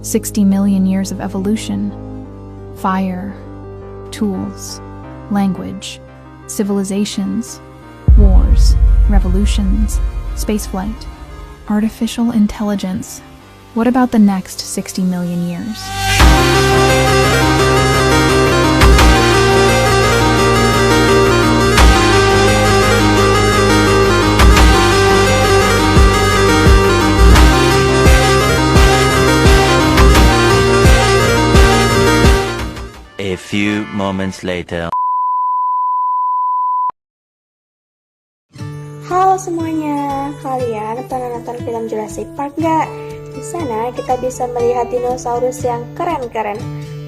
60 million years of evolution. Fire, tools, language, civilizations, wars, revolutions, spaceflight, artificial intelligence. What about the next 60 million years? A few moments later. Halo semuanya, kalian pernah nonton film Jurassic Park nggak? Di sana kita bisa melihat dinosaurus yang keren-keren.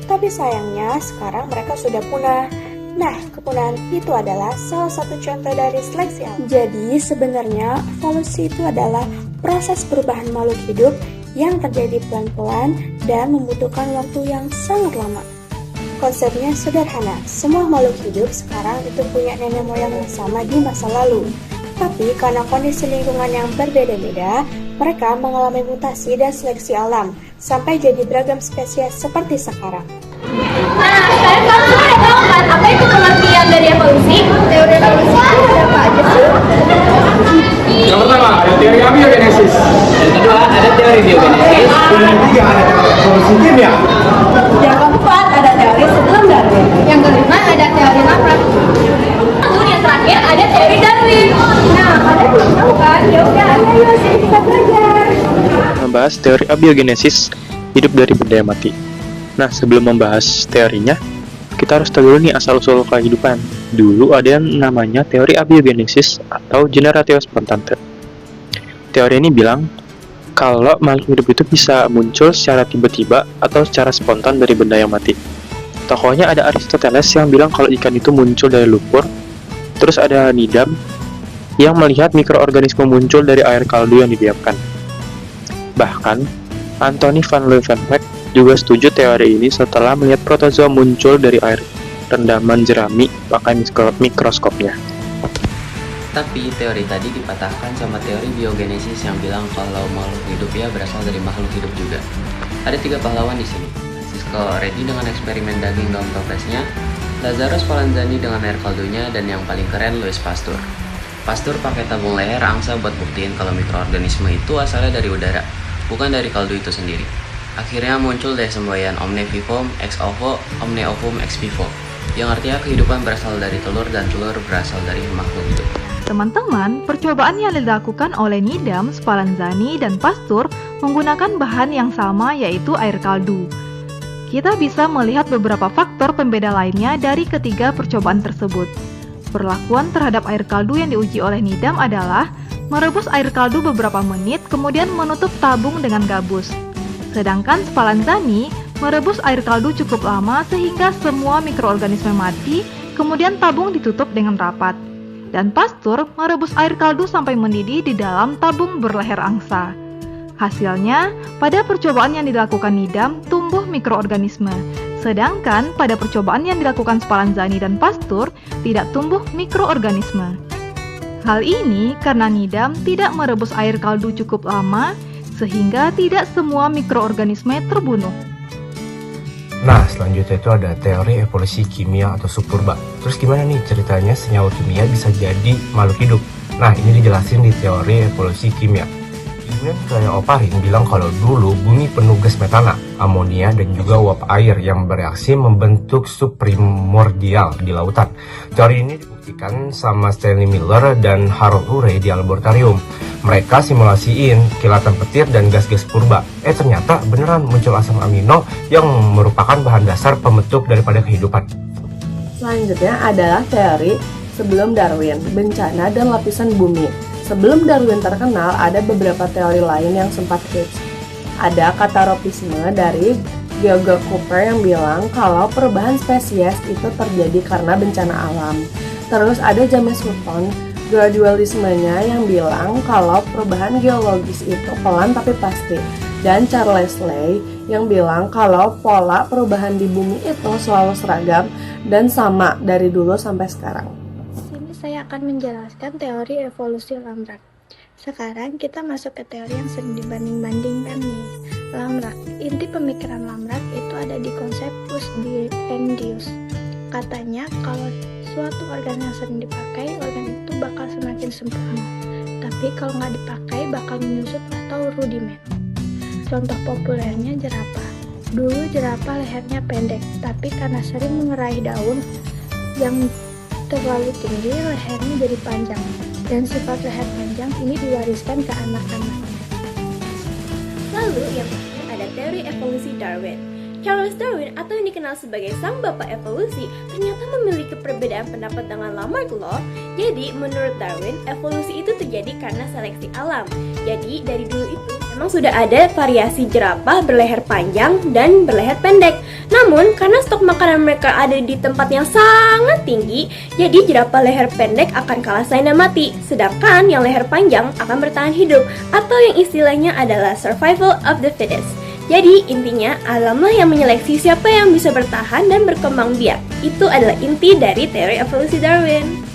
Tapi sayangnya sekarang mereka sudah punah. Nah, kepunahan itu adalah salah satu contoh dari seleksi alam. Jadi sebenarnya evolusi itu adalah proses perubahan makhluk hidup yang terjadi pelan-pelan dan membutuhkan waktu yang sangat lama. Konsepnya sederhana, semua makhluk hidup sekarang itu punya nenek moyang yang sama di masa lalu. Tapi karena kondisi lingkungan yang berbeda-beda, mereka mengalami mutasi dan seleksi alam, sampai jadi beragam spesies seperti sekarang. Nah, kalian tahu kan apa itu pengertian dari evolusi? Teori evolusi itu ada apa aja sih? Yang pertama, ada teori abiogenesis. Yang kedua, ada teori biogenesis. Yang ketiga, ada evolusi kimia. Yang keempat, ada teori sebelum Darwin. Yang kelima, ada teori Laplace. Lalu yang terakhir, ada teori Darwin. Nah, kalian belum tahu kan? Ya udah, ayo sini kita belajar. Membahas teori abiogenesis, hidup dari benda yang mati. Nah, sebelum membahas teorinya, kita harus tahu dulu nih asal-usul kehidupan. Dulu ada yang namanya teori abiogenesis atau generatio spontane. Teori ini bilang kalau makhluk hidup itu bisa muncul secara tiba-tiba atau secara spontan dari benda yang mati. Tokohnya ada Aristoteles yang bilang kalau ikan itu muncul dari lumpur. Terus ada Needham yang melihat mikroorganisme muncul dari air kaldu yang didiamkan. Bahkan, Anthony van Leeuwenhoek juga setuju teori ini setelah melihat protozoa muncul dari air rendaman jerami pakai mikroskopnya. Tapi teori tadi dipatahkan sama teori biogenesis yang bilang kalau makhluk hidup ya berasal dari makhluk hidup juga. Ada 3 pahlawan di sini. Francisco Redi dengan eksperimen daging daun toplesnya, Lazaro Spallanzani dengan air kaldunya, dan yang paling keren Louis Pasteur. Pasteur pakai tabung leher angsa buat buktiin kalau mikroorganisme itu asalnya dari udara, bukan dari kaldu itu sendiri. Akhirnya muncul deh semboyan Omne Vivum ex ovo, Omne Ovum ex vivo, yang artinya kehidupan berasal dari telur dan telur berasal dari makhluk hidup. Teman-teman, percobaan yang dilakukan oleh Needham, Spallanzani, dan Pasteur menggunakan bahan yang sama yaitu air kaldu. Kita bisa melihat beberapa faktor pembeda lainnya dari ketiga percobaan tersebut. Perlakuan terhadap air kaldu yang diuji oleh Needham adalah merebus air kaldu beberapa menit kemudian menutup tabung dengan gabus. Sedangkan Spallanzani merebus air kaldu cukup lama sehingga semua mikroorganisme mati, kemudian tabung ditutup dengan rapat. Dan Pasteur merebus air kaldu sampai mendidih di dalam tabung berleher angsa. Hasilnya, pada percobaan yang dilakukan Needham tumbuh mikroorganisme, sedangkan pada percobaan yang dilakukan Spallanzani dan Pasteur tidak tumbuh mikroorganisme. Hal ini karena Needham tidak merebus air kaldu cukup lama, sehingga tidak semua mikroorganisme terbunuh. Nah, selanjutnya itu ada teori evolusi kimia atau subpurba. Terus gimana nih ceritanya senyawa kimia bisa jadi makhluk hidup? Nah, ini dijelasin di teori evolusi kimia. Ilmuwan kayak Oparin bilang kalau dulu bumi penuh gas metana, amonia, dan juga uap air yang bereaksi membentuk subprimordial di lautan. Teori ini dibuktikan sama Stanley Miller dan Harold Urey di laboratorium. Mereka simulasiin kilatan petir dan gas-gas purba. Ternyata beneran muncul asam amino yang merupakan bahan dasar pembentuk daripada kehidupan. Selanjutnya adalah teori sebelum Darwin, bencana dan lapisan bumi. Sebelum Darwin terkenal, ada beberapa teori lain yang sempat hits. Ada kataropisme dari George Cooper yang bilang kalau perubahan spesies itu terjadi karena bencana alam. Terus ada James Hutton, gradualismenya yang bilang kalau perubahan geologis itu pelan tapi pasti. Dan Charles Ley yang bilang kalau pola perubahan di bumi itu selalu seragam dan sama dari dulu sampai sekarang. Sini saya akan menjelaskan teori evolusi lambat. Sekarang kita masuk ke teori yang sering dibanding-bandingkan nih. Lamarck. Inti pemikiran Lamarck itu ada di konsep Push-Bear-Induce. Katanya kalau suatu organ yang sering dipakai, organ itu bakal semakin sempurna. Tapi kalau nggak dipakai bakal menyusut atau rudimen. Contoh populernya jerapah. Dulu jerapah lehernya pendek, tapi karena sering mengerai daun yang terlalu tinggi, lehernya jadi panjang. Dan sifat leher panjang ini diwariskan ke anak-anaknya. Lalu yang terakhir ada teori evolusi Darwin. Charles Darwin atau yang dikenal sebagai sang bapak evolusi ternyata memiliki perbedaan pendapat dengan Lamarck loh. Jadi menurut Darwin, evolusi itu terjadi karena seleksi alam. Jadi dari dulu itu memang sudah ada variasi jerapah berleher panjang dan berleher pendek. Namun karena stok makanan mereka ada di tempat yang sangat tinggi, jadi jerapah leher pendek akan kalah saing dan mati. Sedangkan yang leher panjang akan bertahan hidup, atau yang istilahnya adalah survival of the fittest. Jadi intinya alamlah yang menyeleksi siapa yang bisa bertahan dan berkembang biak. Itu adalah inti dari teori evolusi Darwin.